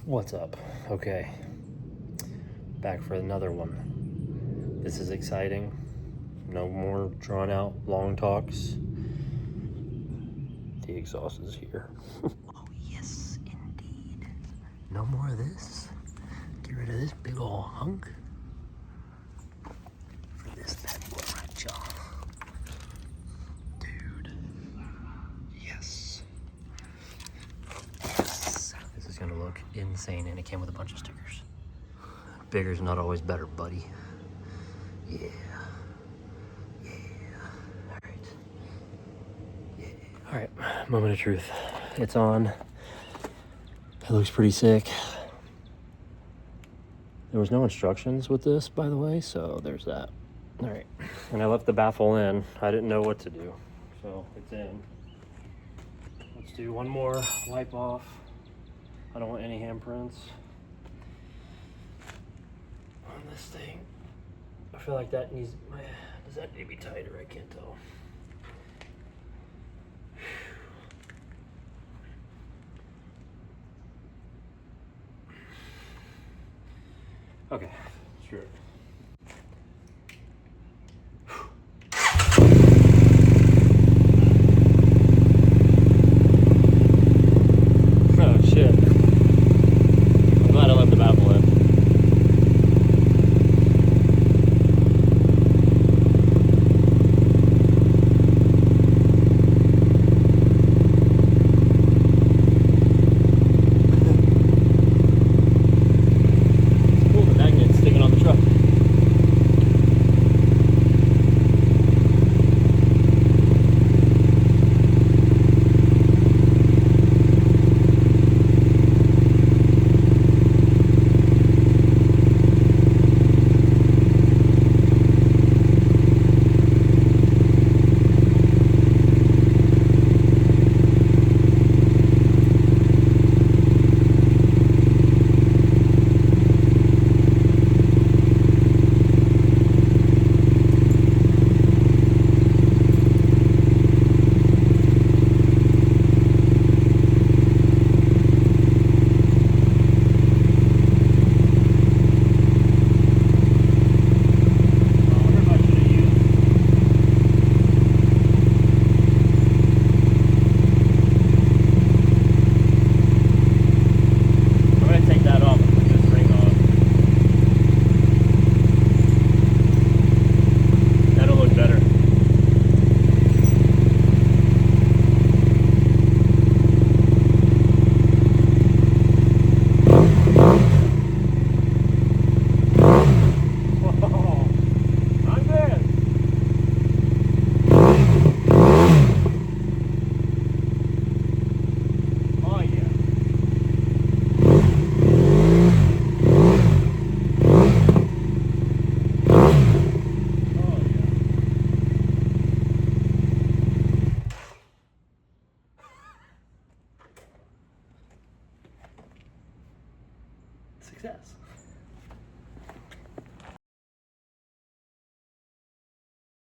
What's up? Okay, back for another one. This is exciting. No more drawn out long talks. The exhaust is here. Oh yes, indeed. No more of this. Get rid of this big ol' hunk for this bad boy right, y'all. Dude. Yes. Yes. This is gonna look insane, and it came with a bunch of stickers. Bigger's not always better, buddy. Yeah. Yeah. All right. Yeah. All right, moment of truth. It's on. It looks pretty sick. There was no instructions with this, by the way, so there's that. All right, and I left the baffle in. I didn't know what to do, so it's in. Let's do one more wipe off. I don't want any handprints on this thing. I feel like that needs does that need to be tighter? I can't tell. Okay, screw it. Oh shit. I'm glad I left the baffle in. Success.